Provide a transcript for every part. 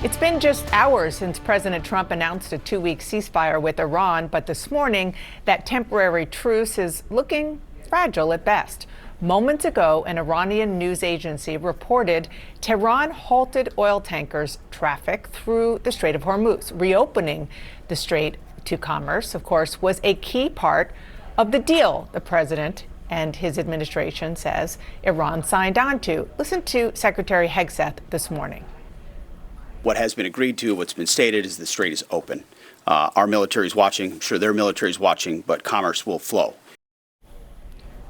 It's been just hours since President Trump announced a 2-week ceasefire with Iran, but this morning, that temporary truce is looking fragile at best. Moments ago, an Iranian news agency reported Tehran halted oil tankers' traffic through the Strait of Hormuz. Reopening the strait to commerce, of course, was a key part of the deal the president and his administration says Iran signed on to. Listen to Secretary Hegseth this morning. What has been agreed to, what's been stated, is the strait is open. Our military is watching. I'm sure their military is watching, but commerce will flow.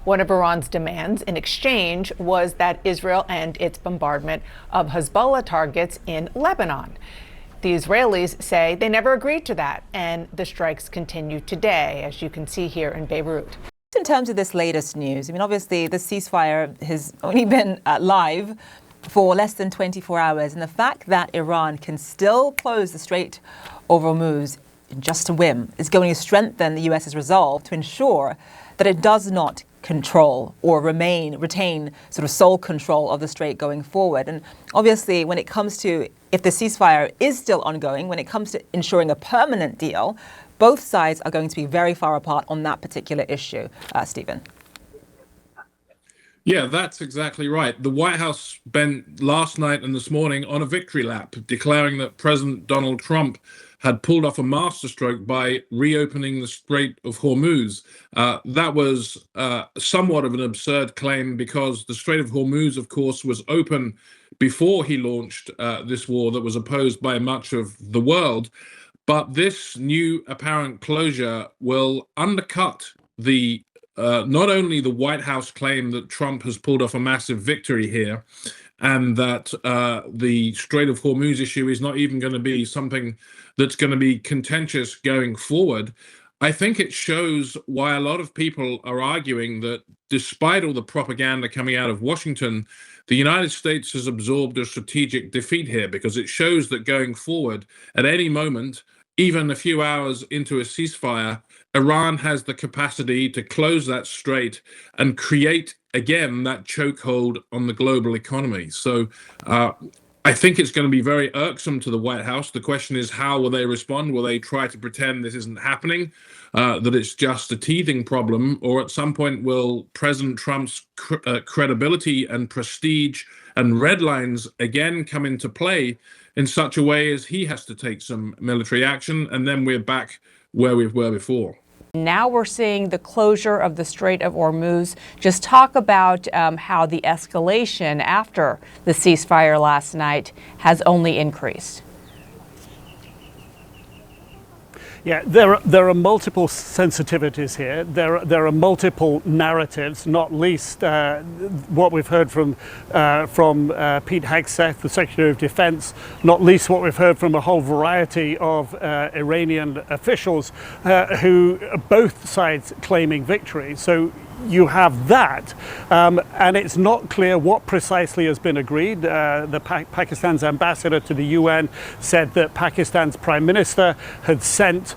One of Iran's demands in exchange was that Israel end its bombardment of Hezbollah targets in Lebanon. The Israelis say they never agreed to that, and the strikes continue today, as you can see here in Beirut. In terms of this latest news, I mean, obviously the ceasefire has only been live for less than 24 hours. And the fact that Iran can still close the Strait of Hormuz in just a whim is going to strengthen the U.S.'s resolve to ensure that it does not control or retain sort of sole control of the strait going forward. And obviously, when it comes to if the ceasefire is still ongoing, when it comes to ensuring a permanent deal, both sides are going to be very far apart on that particular issue. Stephen. Yeah, that's exactly right. The White House spent last night and this morning on a victory lap, declaring that President Donald Trump had pulled off a masterstroke by reopening the Strait of Hormuz. That was somewhat of an absurd claim because the Strait of Hormuz, of course, was open before he launched this war that was opposed by much of the world. But this new apparent closure will undercut the not only the White House claim that Trump has pulled off a massive victory here and that the Strait of Hormuz issue is not even going to be something that's going to be contentious going forward. I think it shows why a lot of people are arguing that despite all the propaganda coming out of Washington, the United States has absorbed a strategic defeat here, because it shows that going forward, at any moment, even a few hours into a ceasefire, Iran has the capacity to close that strait and create, again, that chokehold on the global economy. So I think it's going to be very irksome to the White House. The question is, how will they respond? Will they try to pretend this isn't happening, that it's just a teething problem? Or at some point, will President Trump's credibility and prestige and red lines again come into play in such a way as he has to take some military action, and then we're back where we were before? Now we're seeing the closure of the Strait of Hormuz. Just talk about how the escalation after the ceasefire last night has only increased. Yeah, there are multiple sensitivities here. There are multiple narratives, not least what we've heard from Pete Hegseth, the Secretary of Defense, not least what we've heard from a whole variety of Iranian officials who both sides claiming victory. So you have that, and it's not clear what precisely has been agreed. Pakistan's ambassador to the UN said that Pakistan's Prime Minister had sent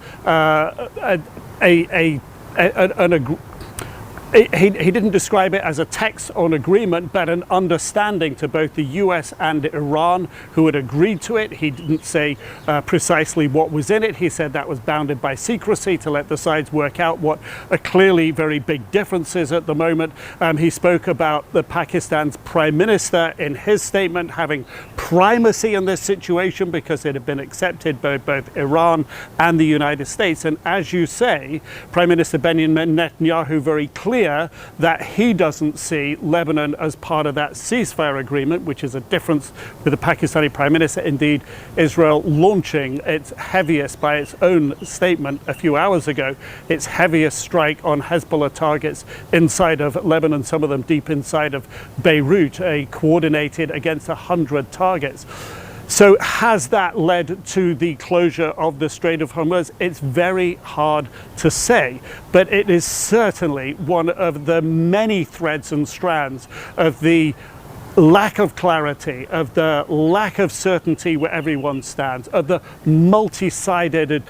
he didn't describe it as a text on agreement, but an understanding to both the US and Iran, who had agreed to it. He didn't say precisely what was in it. He said that was bounded by secrecy to let the sides work out what are clearly very big differences at the moment. He spoke about the Pakistan's Prime Minister in his statement having primacy in this situation because it had been accepted by both Iran and the United States. And as you say, Prime Minister Benjamin Netanyahu very clear that he doesn't see Lebanon as part of that ceasefire agreement, which is a difference with the Pakistani Prime Minister. Indeed, Israel launching its heaviest, by its own statement a few hours ago, its heaviest strike on Hezbollah targets inside of Lebanon, some of them deep inside of Beirut, coordinated against 100 targets. So has that led to the closure of the Strait of Hormuz? It's very hard to say, but it is certainly one of the many threads and strands of the lack of clarity, of the lack of certainty where everyone stands, of the multi-sided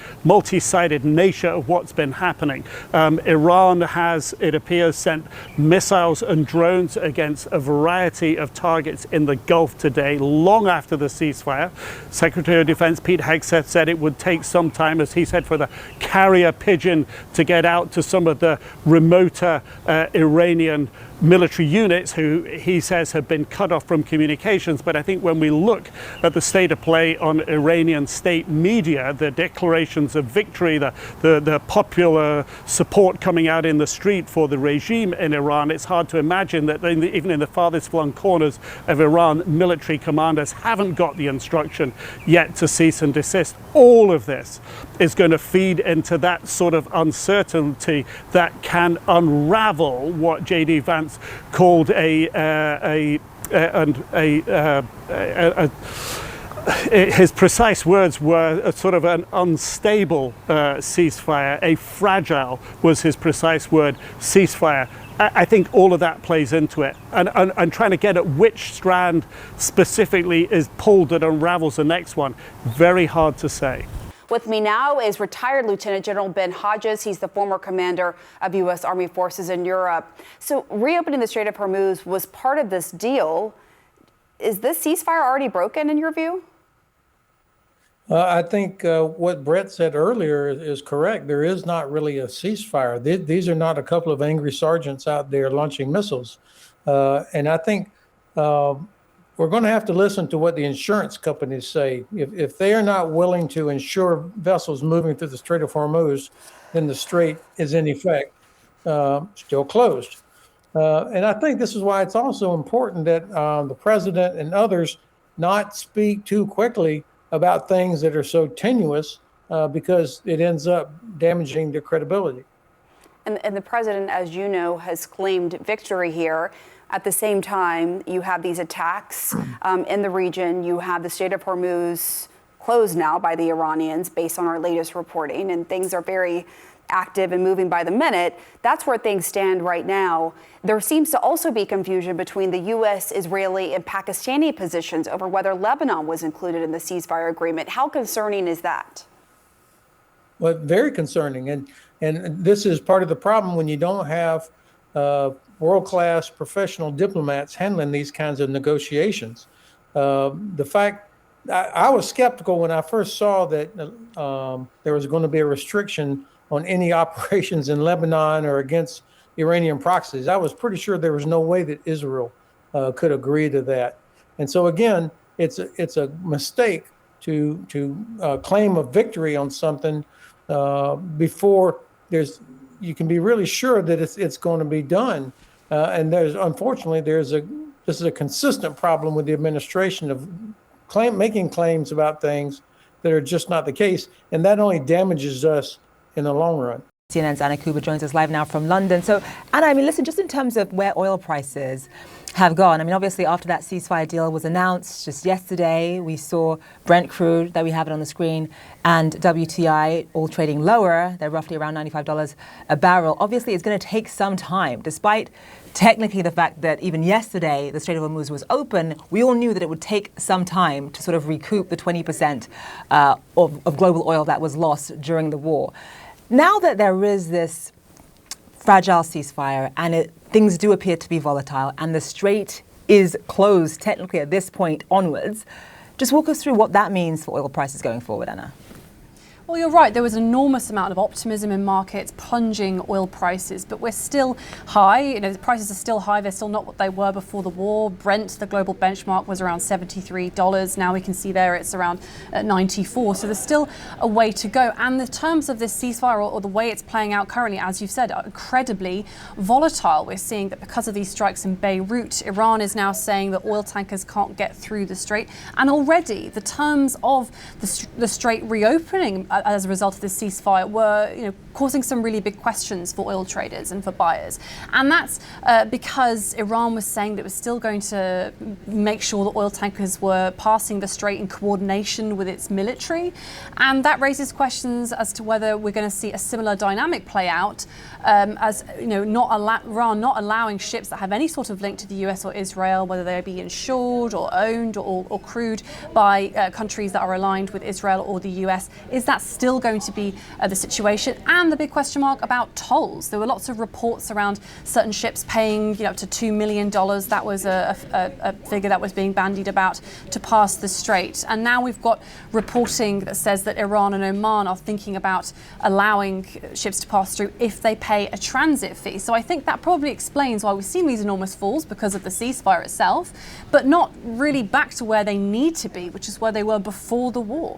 nature of what's been happening. Iran has, it appears, sent missiles and drones against a variety of targets in the Gulf today, long after the ceasefire. Secretary of Defense Pete Hegseth said it would take some time, as he said, for the carrier pigeon to get out to some of the remoter Iranian military units who he says have been cut off from communications. But I think when we look at the state of play on Iranian state media, the declarations of victory, the popular support coming out in the street for the regime in Iran, it's hard to imagine that even in the farthest flung corners of Iran, military commanders haven't got the instruction yet to cease and desist. All of this is going to feed into that sort of uncertainty that can unravel what J.D. Vance called his precise words were a sort of an unstable ceasefire. A fragile was his precise word, ceasefire. I think all of that plays into it. And trying to get at which strand specifically is pulled that unravels the next one, very hard to say. With me now is retired Lieutenant General Ben Hodges. He's the former commander of U.S. Army forces in Europe. So reopening the Strait of Hormuz was part of this deal. Is this ceasefire already broken in your view? I think what Brett said earlier is correct. There is not really a ceasefire. These are not a couple of angry sergeants out there launching missiles. And I think we're going to have to listen to what the insurance companies say. If they are not willing to insure vessels moving through the Strait of Hormuz, then the strait is in effect still closed. And I think this is why it's also important that the president and others not speak too quickly about things that are so tenuous because it ends up damaging their credibility. And the president, as you know, has claimed victory here. At the same time, you have these attacks in the region. You have the Strait of Hormuz closed now by the Iranians based on our latest reporting, and things are very active and moving by the minute. That's where things stand right now. There seems to also be confusion between the U.S., Israeli, and Pakistani positions over whether Lebanon was included in the ceasefire agreement. How concerning is that? Well, very concerning. And this is part of the problem when you don't have world-class professional diplomats handling these kinds of negotiations. The fact, I was skeptical when I first saw that there was going to be a restriction on any operations in Lebanon or against Iranian proxies. I was pretty sure there was no way that Israel could agree to that. And so again, it's a mistake to claim a victory on something before you can be really sure that it's going to be done. And unfortunately, this is a consistent problem with the administration of making claims about things that are just not the case. And that only damages us in the long run. CNN's Anna Cooban joins us live now from London. So, Anna, I mean, listen, just in terms of where oil prices have gone, I mean, obviously after that ceasefire deal was announced just yesterday, we saw Brent crude, that we have it on the screen, and WTI all trading lower. They're roughly around $95 a barrel. Obviously, it's going to take some time, despite technically the fact that even yesterday the Strait of Hormuz was open. We all knew that it would take some time to sort of recoup the 20% of global oil that was lost during the war. Now that there is this fragile ceasefire and things do appear to be volatile and the strait is closed technically at this point onwards, just walk us through what that means for oil prices going forward, Anna. Well, you're right. There was an enormous amount of optimism in markets plunging oil prices, but we're still high. You know, the prices are still high. They're still not what they were before the war. Brent, the global benchmark, was around $73. Now we can see there it's around 94. So there's still a way to go. And the terms of this ceasefire or the way it's playing out currently, as you've said, are incredibly volatile. We're seeing that because of these strikes in Beirut, Iran is now saying that oil tankers can't get through the strait. And already the terms of the strait reopening as a result of this ceasefire were, causing some really big questions for oil traders and for buyers. And that's because Iran was saying that it was still going to make sure that oil tankers were passing the strait in coordination with its military. And that raises questions as to whether we're going to see a similar dynamic play out, as Iran not allowing ships that have any sort of link to the US or Israel, whether they be insured or owned or crewed by countries that are aligned with Israel or the US. Is that still going to be the situation? And the big question mark about tolls. There were lots of reports around certain ships paying up to $2 million. That was a figure that was being bandied about to pass the strait. And now we've got reporting that says that Iran and Oman are thinking about allowing ships to pass through if they pay a transit fee. So I think that probably explains why we've seen these enormous falls, because of the ceasefire itself, but not really back to where they need to be, which is where they were before the war.